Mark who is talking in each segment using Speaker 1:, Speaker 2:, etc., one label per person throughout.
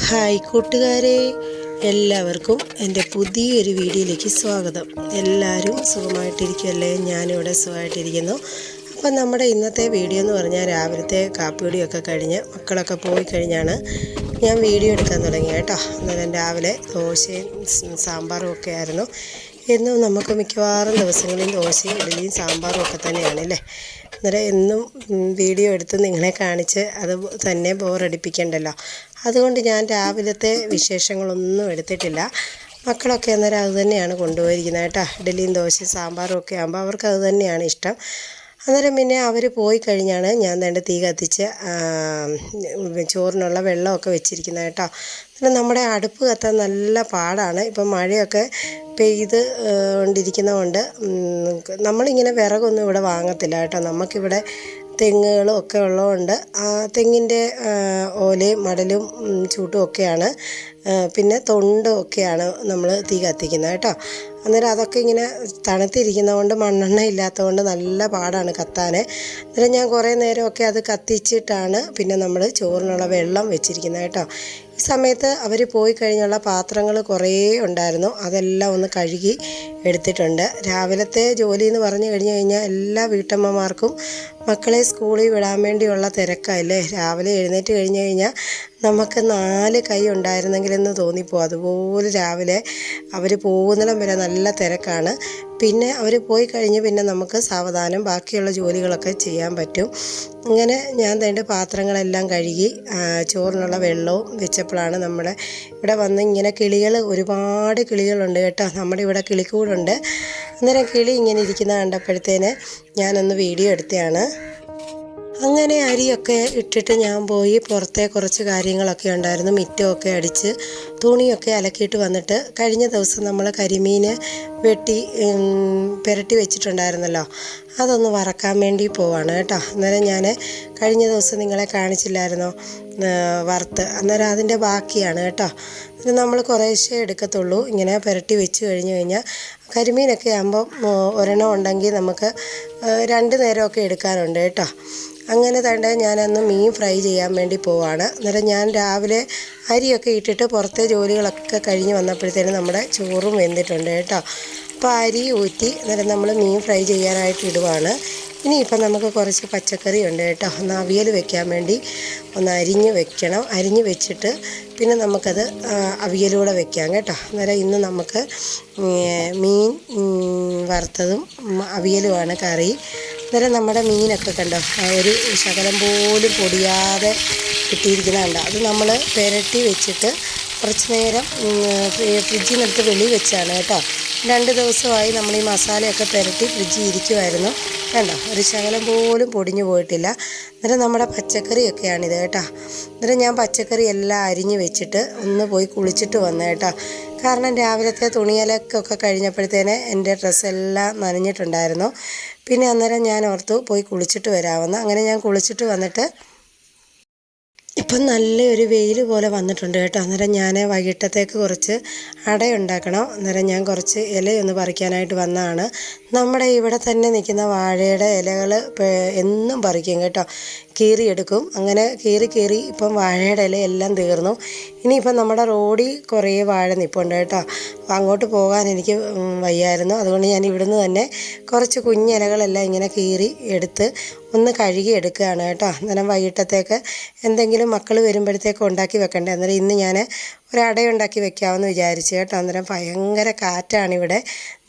Speaker 1: Hi കൂട്ടുകാരെ, എല്ലാവർക്കും എൻ്റെ പുതിയൊരു വീഡിയോയിലേക്ക് സ്വാഗതം. എല്ലാവരും സുഖമായിട്ടിരിക്കുമല്ലേ? ഞാനിവിടെ സുഖമായിട്ടിരിക്കുന്നു. അപ്പം നമ്മുടെ ഇന്നത്തെ വീഡിയോ എന്ന് പറഞ്ഞാൽ രാവിലത്തെ കാപ്പിയുടിയൊക്കെ കഴിഞ്ഞ് മക്കളൊക്കെ പോയി കഴിഞ്ഞാണ് ഞാൻ വീഡിയോ എടുക്കാൻ തുടങ്ങിയത് കേട്ടോ. അന്നേരം രാവിലെ ദോശയും സാമ്പാറും ഒക്കെ ആയിരുന്നു. എന്നും നമുക്ക് മിക്കവാറും ദിവസങ്ങളിൽ ദോശയും ഇഡ്ഡലിയും സാമ്പാറും ഒക്കെ തന്നെയാണല്ലേ. അന്നേരം എന്നും വീഡിയോ എടുത്ത് നിങ്ങളെ കാണിച്ച് അത് തന്നെ ബോറടിപ്പിക്കണ്ടല്ലോ. അതുകൊണ്ട് ഞാൻ രാവിലത്തെ വിശേഷങ്ങളൊന്നും എടുത്തിട്ടില്ല. മക്കളൊക്കെ അന്നേരം അത് തന്നെയാണ് കൊണ്ടുപോയിരിക്കുന്നത് കേട്ടോ. ഇഡ്ഡലിയും ദോശയും സാമ്പാറും ഒക്കെ ആകുമ്പോൾ അവർക്ക് അത് തന്നെയാണ് ഇഷ്ടം. അന്നേരം പിന്നെ അവർ പോയി കഴിഞ്ഞാണ് ഞാൻ ദാണ്ട് തീ കത്തിച്ച് ചോറിനുള്ള വെള്ളമൊക്കെ വെച്ചിരിക്കുന്നത് കേട്ടോ. പിന്നെ നമ്മുടെ അടുപ്പ് കത്താൻ നല്ല പാടാണ്. ഇപ്പം മഴയൊക്കെ പെയ്ത് കൊണ്ടിരിക്കുന്നതുകൊണ്ട് നമ്മളിങ്ങനെ വിറകൊന്നും ഇവിടെ വാങ്ങത്തില്ല കേട്ടോ. നമുക്കിവിടെ തെങ്ങുകളും ഒക്കെ ഉള്ളതുകൊണ്ട് ആ തെങ്ങിൻ്റെ ഓലയും മടലും ചൂട്ടും ഒക്കെയാണ്, പിന്നെ തൊണ്ടും ഒക്കെയാണ് നമ്മൾ തീ കത്തിക്കുന്നത് കേട്ടോ. അന്നേരം അതൊക്കെ ഇങ്ങനെ തണുത്തിരിക്കുന്നതുകൊണ്ട് മണ്ണെണ്ണ ഇല്ലാത്തതുകൊണ്ട് നല്ല പാടാണ് കത്താൻ. അന്നേരം ഞാൻ കുറേ നേരമൊക്കെ അത് കത്തിച്ചിട്ടാണ് പിന്നെ നമ്മൾ ചോറിനുള്ള വെള്ളം വെച്ചിരിക്കുന്നത് കേട്ടോ. ഈ സമയത്ത് അവർ പോയി കഴിഞ്ഞുള്ള പാത്രങ്ങൾ കുറേ ഉണ്ടായിരുന്നു, അതെല്ലാം ഒന്ന് കഴുകി എടുത്തിട്ടുണ്ട്. രാവിലത്തെ ജോലി എന്ന് പറഞ്ഞു കഴിഞ്ഞാൽ എല്ലാ വീട്ടമ്മമാർക്കും മക്കളെ സ്കൂളിൽ വിടാൻ വേണ്ടിയുള്ള തിരക്കല്ലേ. രാവിലെ എഴുന്നേറ്റ് കഴിഞ്ഞ് കഴിഞ്ഞാൽ നമുക്ക് 4 കൈ ഉണ്ടായിരുന്നെങ്കിലെന്ന് തോന്നിപ്പോകും. അതുപോലെ രാവിലെ അവർ പോകുന്നിടം വരെ നല്ല തിരക്കാണ്. പിന്നെ അവർ പോയി കഴിഞ്ഞ് പിന്നെ നമുക്ക് സാവധാനം ബാക്കിയുള്ള ജോലികളൊക്കെ ചെയ്യാൻ പറ്റും. ഇങ്ങനെ ഞാൻ തേണ്ട പാത്രങ്ങളെല്ലാം കഴുകി ചോറിനുള്ള വെള്ളവും വെച്ചപ്പോഴാണ് നമ്മുടെ ഇവിടെ വന്ന് ഇങ്ങനെ ഒരുപാട് കിളികളുണ്ട് കേട്ടോ. നമ്മുടെ ഇവിടെ കിളിക്കൂടുണ്ട്. അന്നേരം കിളി ഇങ്ങനെ ഇരിക്കുന്നത് കണ്ടപ്പോഴത്തേന് ഞാനൊന്ന് വീഡിയോ എടുത്തതാണ്. അങ്ങനെ അരിയൊക്കെ ഇട്ടിട്ട് ഞാൻ പോയി പുറത്തെ കുറച്ച് കാര്യങ്ങളൊക്കെ ഉണ്ടായിരുന്നു. മിറ്റമൊക്കെ അടിച്ച് തുണിയൊക്കെ അലക്കിയിട്ട് വന്നിട്ട് കഴിഞ്ഞ ദിവസം നമ്മൾ കരിമീൻ വെട്ടി പുരട്ടി വെച്ചിട്ടുണ്ടായിരുന്നല്ലോ, അതൊന്ന് വറക്കാൻ വേണ്ടി പോവാണ് കേട്ടോ. അന്നേരം ഞാൻ കഴിഞ്ഞ ദിവസം നിങ്ങളെ കാണിച്ചില്ലായിരുന്നോ വറുത്ത്, അന്നേരം അതിൻ്റെ ബാക്കിയാണ് കേട്ടോ. നമ്മൾ കുറേശ്ശേ എടുക്കത്തുള്ളൂ. ഇങ്ങനെ പുരട്ടി വെച്ച് കഴിഞ്ഞാൽ കരിമീനൊക്കെ ആകുമ്പോൾ ഒരെണ്ണം ഉണ്ടെങ്കിൽ നമുക്ക് 2 നേരമൊക്കെ എടുക്കാനുണ്ട് കേട്ടോ. അങ്ങനെ തന്നെ ഞാനന്ന് മീൻ ഫ്രൈ ചെയ്യാൻ വേണ്ടി പോവാണ്. അന്നേരം ഞാൻ രാവിലെ അരിയൊക്കെ ഇട്ടിട്ട് പുറത്തെ ജോലികളൊക്കെ കഴിഞ്ഞ് വന്നപ്പോഴത്തേനും നമ്മുടെ ചോറും വെന്തിട്ടുണ്ട് കേട്ടോ. അപ്പോൾ അരി ഊറ്റി അന്നേരം നമ്മൾ മീൻ ഫ്രൈ ചെയ്യാനായിട്ട് ഇടുവാണ്. ഇനിയിപ്പം നമുക്ക് കുറച്ച് പച്ചക്കറി ഉണ്ട് കേട്ടോ. ഒന്ന് അവിയൽ വെക്കാൻ വേണ്ടി ഒന്ന് അരിഞ്ഞ് വെക്കണം. അരിഞ്ഞ് വെച്ചിട്ട് പിന്നെ നമുക്കത് അവിയലൂടെ വെക്കാം കേട്ടോ. അന്നേരം ഇന്ന് നമുക്ക് മീൻ വറുത്തതും അവിയലുമാണ് കറി. അന്നേരം നമ്മുടെ മീനൊക്കെ കണ്ടോ, ഒരു ശകലം പോലും പൊടിയാതെ കിട്ടിയിരിക്കുന്നതുണ്ട്. അത് നമ്മൾ പുരട്ടി വെച്ചിട്ട് കുറച്ച് നേരം ഫ്രിഡ്ജിൽ നിന്നെടുത്ത് വെളിയിൽ വെച്ചാണ് കേട്ടോ. 2 ദിവസമായി നമ്മൾ ഈ മസാലയൊക്കെ പുരട്ടി ഫ്രിഡ്ജിൽ ഇരിക്കുമായിരുന്നു. കണ്ടോ, ഒരു ശകലം പോലും പൊടിഞ്ഞു പോയിട്ടില്ല. അന്നേരം നമ്മുടെ പച്ചക്കറിയൊക്കെയാണിത് കേട്ടോ. അന്നേരം ഞാൻ പച്ചക്കറി എല്ലാം അരിഞ്ഞ് വെച്ചിട്ട് ഒന്ന് പോയി കുളിച്ചിട്ട് വന്നു കേട്ടോ. കാരണം രാവിലത്തെ തുണിയലൊക്കെ കഴിഞ്ഞപ്പോഴത്തേന് എൻ്റെ ഡ്രസ്സെല്ലാം നനഞ്ഞിട്ടുണ്ടായിരുന്നു. പിന്നെ അന്നേരം ഞാൻ ഓർത്തു പോയി കുളിച്ചിട്ട് വരാമെന്ന്. അങ്ങനെ ഞാൻ കുളിച്ചിട്ട് വന്നിട്ട് ഇപ്പം നല്ലൊരു വെയിൽ പോലെ വന്നിട്ടുണ്ട് കേട്ടോ. അന്നേരം ഞാൻ വൈകിട്ടത്തേക്ക് കുറച്ച് അടയുണ്ടാക്കണം. അന്നേരം ഞാൻ കുറച്ച് ഇലയൊന്ന് പറിക്കാനായിട്ട് വന്നതാണ്. നമ്മുടെ ഇവിടെ തന്നെ നിൽക്കുന്ന വാഴയുടെ ഇലകൾ എന്നും പറിക്കും കേട്ടോ, കീറിയെടുക്കും. അങ്ങനെ കീറി ഇപ്പം വാഴയുടെ ഇലയെല്ലാം തീർന്നു. ഇനിയിപ്പം നമ്മുടെ റോഡിൽ കുറേ വാഴ നിൽപ്പുണ്ട് കേട്ടോ. അങ്ങോട്ട് പോകാൻ എനിക്ക് വയ്യായിരുന്നു. അതുകൊണ്ട് ഞാൻ ഇവിടുന്ന് തന്നെ കുറച്ച് കുഞ്ഞിലകളെല്ലാം ഇങ്ങനെ കീറി എടുത്ത് ഒന്ന് കഴുകി എടുക്കുകയാണ് കേട്ടോ. അന്നേരം വൈകിട്ടത്തേക്ക് എന്തെങ്കിലും മക്കൾ വരുമ്പോഴത്തേക്ക് ഉണ്ടാക്കി വെക്കണ്ടേ. അന്നേരം ഇന്ന് ഞാൻ ഒരടയുണ്ടാക്കി വെക്കാമെന്ന് വിചാരിച്ചു കേട്ടോ. അന്നേരം ഭയങ്കര കാറ്റാണിവിടെ,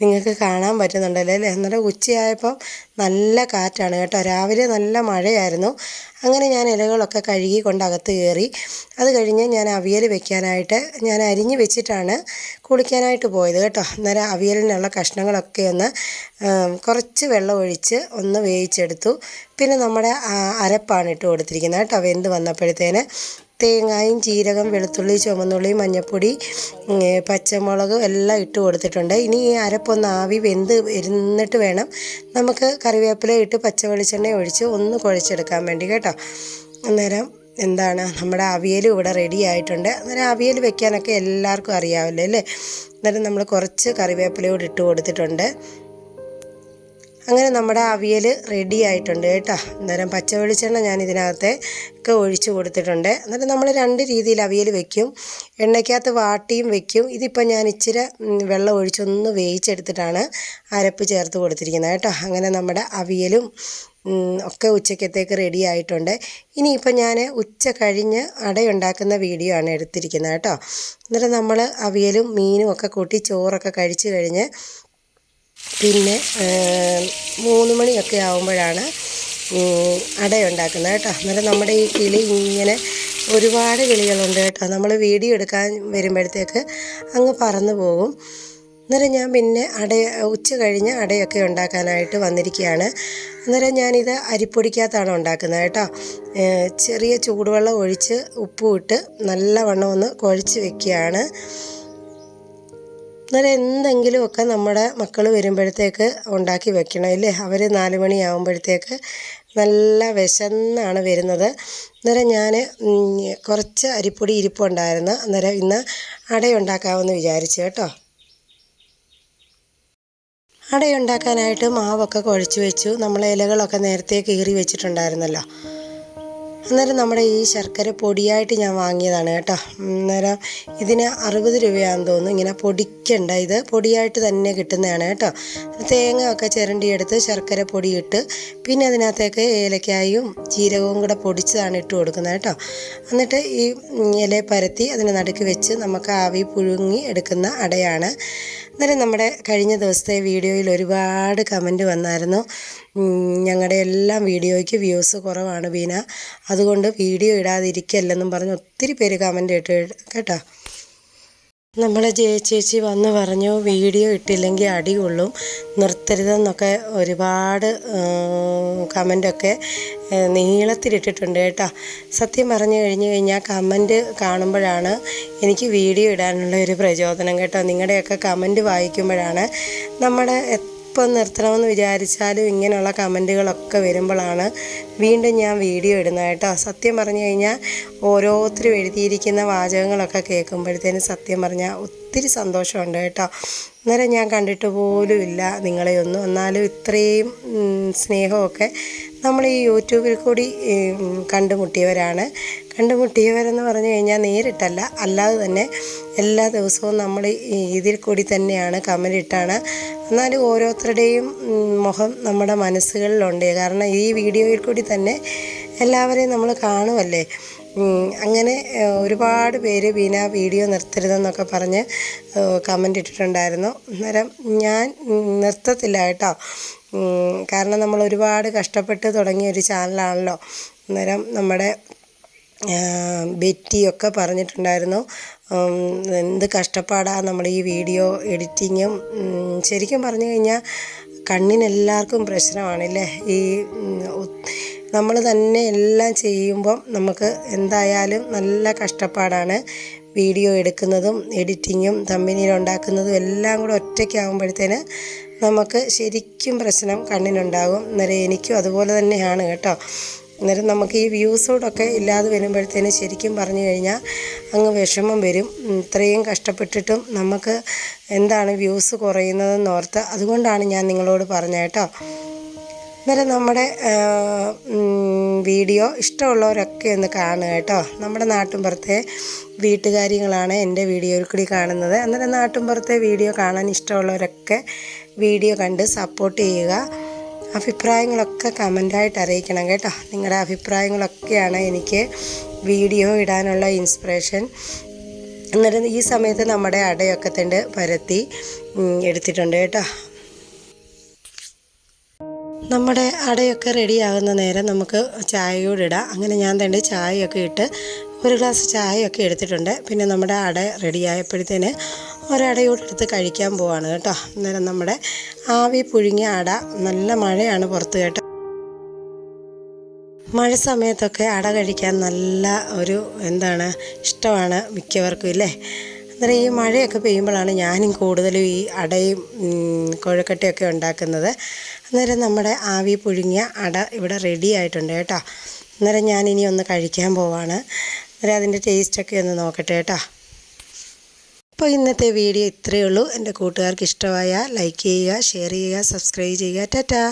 Speaker 1: നിങ്ങൾക്ക് കാണാൻ പറ്റുന്നുണ്ടല്ലോ അല്ലേ. അന്നേരം ഉച്ചയായപ്പോൾ നല്ല കാറ്റാണ് കേട്ടോ. രാവിലെ നല്ല മഴയായിരുന്നു. അങ്ങനെ ഞാൻ ഇലകളൊക്കെ കഴുകി കൊണ്ടകത്ത് കയറി. അത് കഴിഞ്ഞ് ഞാൻ അവിയൽ വെക്കാനായിട്ട് ഞാൻ അരിഞ്ഞ് വെച്ചിട്ടാണ് കുളിക്കാനായിട്ട് പോയത് കേട്ടോ. അന്നേരം അവിയലിനുള്ള കഷ്ണങ്ങളൊക്കെ ഒന്ന് കുറച്ച് വെള്ളം ഒഴിച്ച് ഒന്ന് വേവിച്ചെടുത്തു. പിന്നെ നമ്മുടെ അരപ്പാണ് ഇട്ട് കൊടുത്തിരിക്കുന്നത് കേട്ടോ. വെന്ത് വന്നപ്പോഴത്തേന് തേങ്ങയും ജീരകം വെളുത്തുള്ളി ചുവന്നുള്ളി മഞ്ഞൾപ്പൊടി പച്ചമുളക് എല്ലാം ഇട്ട് കൊടുത്തിട്ടുണ്ട്. ഇനി ഈ അരപ്പൊന്ന് ആവി വെന്ത് ഇരുന്നിട്ട് വേണം നമുക്ക് കറിവേപ്പില ഇട്ട് പച്ച വെളിച്ചെണ്ണ ഒഴിച്ച് ഒന്ന് കുഴച്ചെടുക്കാൻ വേണ്ടി കേട്ടോ. അന്നേരം നമ്മുടെ അവിയലും ഇവിടെ റെഡി ആയിട്ടുണ്ട്. അന്നേരം അവിയൽ വെക്കാനൊക്കെ എല്ലാവർക്കും അറിയാമല്ലോ അല്ലേ. അന്നേരം നമ്മൾ കുറച്ച് കറിവേപ്പിലയോട് ഇട്ട് കൊടുത്തിട്ടുണ്ട്. അങ്ങനെ നമ്മുടെ അവിയൽ റെഡി ആയിട്ടുണ്ട് കേട്ടോ. അന്നേരം പച്ച വെളിച്ചെണ്ണ ഞാൻ ഇതിനകത്തേക്ക് ഒഴിച്ച് കൊടുത്തിട്ടുണ്ട്. എന്നിട്ട് നമ്മൾ 2 രീതിയിൽ അവിയൽ വെക്കും. എണ്ണയ്ക്കകത്ത് വാട്ടിയും വെക്കും. ഇതിപ്പോൾ ഞാൻ ഇച്ചിരി വെള്ളം ഒഴിച്ചൊന്ന് വേവിച്ചെടുത്തിട്ടാണ് അരപ്പ് ചേർത്ത് കൊടുത്തിരിക്കുന്നത് കേട്ടോ. അങ്ങനെ നമ്മുടെ അവിയലും ഒക്കെ ഉച്ചക്കത്തേക്ക് റെഡി ആയിട്ടുണ്ട്. ഇനിയിപ്പോൾ ഞാൻ ഉച്ച കഴിഞ്ഞ് അടയുണ്ടാക്കുന്ന വീഡിയോ ആണ് എടുത്തിരിക്കുന്നത് കേട്ടോ. എന്നിട്ട് നമ്മൾ അവിയലും മീനും ഒക്കെ കൂട്ടി ചോറൊക്കെ കഴിച്ച് കഴിഞ്ഞ് പിന്നെ 3 മണിയൊക്കെ ആകുമ്പോഴാണ് അടയുണ്ടാക്കുന്നത് കേട്ടോ. അന്നേരം നമ്മുടെ ഈ കിളി ഇങ്ങനെ ഒരുപാട് കിളികളുണ്ട് കേട്ടോ. നമ്മൾ വീഡിയോ എടുക്കാൻ വരുമ്പോഴത്തേക്ക് അങ്ങ് പറന്നു പോകും. അന്നേരം ഞാൻ പിന്നെ ഉച്ച കഴിഞ്ഞ് അടയൊക്കെ ഉണ്ടാക്കാനായിട്ട് വന്നിരിക്കുകയാണ്. അന്നേരം ഞാനിത് അരിപ്പൊടിക്കകത്താണ് ഉണ്ടാക്കുന്നത് കേട്ടോ. ചെറിയ ചൂടുവെള്ളം ഒഴിച്ച് ഉപ്പും ഇട്ട് നല്ലവണ്ണം ഒന്ന് കുഴച്ച് വെക്കുകയാണ്. അന്നേരം എന്തെങ്കിലുമൊക്കെ നമ്മുടെ മക്കൾ വരുമ്പോഴത്തേക്ക് ഉണ്ടാക്കി വെക്കണം ഇല്ലേ. അവർ 4 മണിയാകുമ്പോഴത്തേക്ക് നല്ല വിശന്നാണ് വരുന്നത്. അന്നേരം ഞാൻ കുറച്ച് അരിപ്പൊടി ഇരിപ്പുണ്ടായിരുന്നു. അന്നേരം ഇന്ന് അടയുണ്ടാക്കാമെന്ന് വിചാരിച്ചു കേട്ടോ. അടയുണ്ടാക്കാനായിട്ട് മാവൊക്കെ കുഴച്ച് വെച്ചു. നമ്മൾ ഇലകളൊക്കെ നേരത്തെ കീറി വെച്ചിട്ടുണ്ടായിരുന്നല്ലോ. അന്നേരം നമ്മുടെ ഈ ശർക്കര പൊടിയായിട്ട് ഞാൻ വാങ്ങിയതാണ് കേട്ടോ. അന്നേരം ഇതിന് 60 രൂപയാണെന്ന് തോന്നുന്നു. ഇങ്ങനെ പൊടിക്കണ്ട, ഇത് പൊടിയായിട്ട് തന്നെ കിട്ടുന്നതാണ് കേട്ടോ. തേങ്ങ ഒക്കെ ചിരണ്ടിയെടുത്ത് ശർക്കര പൊടിയിട്ട് പിന്നെ അതിനകത്തേക്ക് ഏലക്കായും ജീരകവും കൂടെ പൊടിച്ചതാണ് ഇട്ട് കൊടുക്കുന്നത് കേട്ടോ. എന്നിട്ട് ഈ ഇല പരത്തി അതിന് നടുക്ക് വെച്ച് നമുക്ക് ആവി പുഴുങ്ങി എടുക്കുന്ന അടയാണ്. അന്നേരം നമ്മുടെ കഴിഞ്ഞ ദിവസത്തെ വീഡിയോയിൽ ഒരുപാട് കമൻറ്റ് വന്നായിരുന്നു. ഞങ്ങളുടെ എല്ലാം വീഡിയോയ്ക്ക് വ്യൂസ് കുറവാണ് ബീന, അതുകൊണ്ട് വീഡിയോ ഇടാതിരിക്കല്ലെന്നും പറഞ്ഞ് ഒത്തിരി പേര് കമൻറ്റ് ഇട്ട് കേട്ടോ. നമ്മളെ ചേച്ചി വന്ന് പറഞ്ഞു വീഡിയോ ഇട്ടില്ലെങ്കിൽ അടി കൊള്ളും, നിർത്തരുതെന്നൊക്കെ ഒരുപാട് കമൻറ്റൊക്കെ നീളത്തിലിട്ടിട്ടുണ്ട് കേട്ടോ. സത്യം പറഞ്ഞു കഴിഞ്ഞാൽ കമൻറ്റ് കാണുമ്പോഴാണ് എനിക്ക് വീഡിയോ ഇടാനുള്ള ഒരു പ്രചോദനം കേട്ടോ. നിങ്ങളുടെയൊക്കെ കമൻറ്റ് വായിക്കുമ്പോഴാണ് നമ്മുടെ ഇപ്പം നിർത്തണമെന്ന് വിചാരിച്ചാലും ഇങ്ങനെയുള്ള കമൻറ്റുകളൊക്കെ വരുമ്പോഴാണ് വീണ്ടും ഞാൻ വീഡിയോ ഇടുന്നത് കേട്ടോ. സത്യം പറഞ്ഞു കഴിഞ്ഞാൽ ഓരോരുത്തരും എഴുതിയിരിക്കുന്ന വാചകങ്ങളൊക്കെ കേൾക്കുമ്പോഴത്തേനും സത്യം പറഞ്ഞാൽ ഒത്തിരി സന്തോഷമുണ്ട് കേട്ടോ. അന്നേരം ഞാൻ കണ്ടിട്ട് പോലും ഇല്ല നിങ്ങളെയൊന്നും. എന്നാലും ഇത്രയും സ്നേഹമൊക്കെ നമ്മൾ ഈ യൂട്യൂബിൽ കൂടി കണ്ടുമുട്ടിയവരെന്ന് പറഞ്ഞു കഴിഞ്ഞാൽ നേരിട്ടല്ല, അല്ലാതെ തന്നെ എല്ലാ ദിവസവും നമ്മൾ ഇതിൽ കൂടി തന്നെയാണ് കമൻ്റ് ഇട്ടാണ്. എന്നാലും ഓരോരുത്തരുടെയും മുഖം നമ്മുടെ മനസ്സുകളിലുണ്ട്. കാരണം ഈ വീഡിയോയിൽ കൂടി തന്നെ എല്ലാവരെയും നമ്മൾ കാണുമല്ലേ. അങ്ങനെ ഒരുപാട് പേര് ബീന വീഡിയോ നിർത്തരുതെന്നൊക്കെ പറഞ്ഞ് കമൻ്റ് ഇട്ടിട്ടുണ്ടായിരുന്നു. അന്നേരം ഞാൻ നിർത്തത്തില്ല കേട്ടോ. കാരണം നമ്മൾ ഒരുപാട് കഷ്ടപ്പെട്ട് തുടങ്ങിയ ഒരു ചാനലാണല്ലോ. അന്നേരം നമ്മുടെ ബെറ്റിയൊക്കെ പറഞ്ഞിട്ടുണ്ടായിരുന്നു എന്ത് കഷ്ടപ്പാടാണ് നമ്മുടെ ഈ വീഡിയോ എഡിറ്റിങ്ങും. ശരിക്കും പറഞ്ഞു കഴിഞ്ഞാൽ കണ്ണിനെല്ലാവർക്കും പ്രശ്നമാണല്ലേ. ഈ നമ്മൾ തന്നെ എല്ലാം ചെയ്യുമ്പം നമുക്ക് എന്തായാലും നല്ല കഷ്ടപ്പാടാണ്. വീഡിയോ എടുക്കുന്നതും എഡിറ്റിങ്ങും തമ്പനയിൽ ഉണ്ടാക്കുന്നതും എല്ലാം കൂടെ ഒറ്റയ്ക്കാകുമ്പോഴത്തേന് നമുക്ക് ശരിക്കും പ്രശ്നം കണ്ണിനുണ്ടാകും. അന്നേരം എനിക്കും അതുപോലെ തന്നെയാണ് കേട്ടോ. അന്നേരം നമുക്ക് ഈ വ്യൂസോടൊക്കെ ഇല്ലാതെ വരുമ്പോഴത്തേന് ശരിക്കും പറഞ്ഞു കഴിഞ്ഞാൽ അങ്ങ് വിഷമം വരും. ഇത്രയും കഷ്ടപ്പെട്ടിട്ടും നമുക്ക് എന്താണ് വ്യൂസ് കുറയുന്നതെന്ന് ഓർത്ത്, അതുകൊണ്ടാണ് ഞാൻ നിങ്ങളോട് പറഞ്ഞത് കേട്ടോ. അന്നേരം നമ്മുടെ വീഡിയോ ഇഷ്ടമുള്ളവരൊക്കെ ഒന്ന് കാണുക കേട്ടോ. നമ്മുടെ നാട്ടിൻപുറത്തെ വീട്ടുകാര്യങ്ങളാണ് എൻ്റെ വീഡിയോയിൽ കൂടി കാണുന്നത്. അന്നേരം നാട്ടിൻപുറത്തെ വീഡിയോ കാണാൻ ഇഷ്ടമുള്ളവരൊക്കെ വീഡിയോ കണ്ട് സപ്പോർട്ട് ചെയ്യുക. അഭിപ്രായങ്ങളൊക്കെ കമൻ്റായിട്ട് അറിയിക്കണം കേട്ടോ. നിങ്ങളുടെ അഭിപ്രായങ്ങളൊക്കെയാണ് എനിക്ക് വീഡിയോ ഇടാനുള്ള ഇൻസ്പിറേഷൻ. അന്നേരം ഈ സമയത്ത് നമ്മുടെ അടയൊക്കെ തന്നെ പരത്തി എടുത്തിട്ടുണ്ട് കേട്ടോ. നമ്മുടെ അടയൊക്കെ റെഡിയാകുന്ന നേരം നമുക്ക് ചായയോടെ ഇടാം. അങ്ങനെ ഞാൻ തന്നെ ചായയൊക്കെ ഇട്ട് 1 ഗ്ലാസ് ചായയൊക്കെ എടുത്തിട്ടുണ്ട്. പിന്നെ നമ്മുടെ അട റെഡിയായപ്പോഴത്തേന് ഒരടയോടെ എടുത്ത് കഴിക്കാൻ പോവാണ് കേട്ടോ. അന്നേരം നമ്മുടെ ആവി പുഴുങ്ങിയ അട, നല്ല മഴയാണ് പുറത്ത് കേട്ടോ. മഴ സമയത്തൊക്കെ അട കഴിക്കാൻ നല്ല ഒരു ഇഷ്ടമാണ് മിക്കവർക്കും ഇല്ലേ. അന്നേരം ഈ മഴയൊക്കെ പെയ്യുമ്പോഴാണ് ഞാനും കൂടുതലും ഈ അടയും കൊഴക്കട്ടയൊക്കെ ഉണ്ടാക്കുന്നത്. അന്നേരം നമ്മുടെ ആവി പുഴുങ്ങിയ അട ഇവിടെ റെഡി ആയിട്ടുണ്ട് കേട്ടോ. അന്നേരം ഞാനിനി ഒന്ന് കഴിക്കാൻ പോവാണ്. അന്നേരം അതിൻ്റെ ടേസ്റ്റൊക്കെ ഒന്ന് നോക്കട്ടെ കേട്ടോ. അപ്പോൾ ഇന്നത്തെ വീഡിയോ ഇത്രയേ ഉള്ളൂ. എൻ്റെ കൂട്ടുകാർക്ക് ഇഷ്ടമായാൽ ലൈക്ക് ചെയ്യുക, ഷെയർ ചെയ്യുക, സബ്സ്ക്രൈബ് ചെയ്യുക. ടാറ്റാ.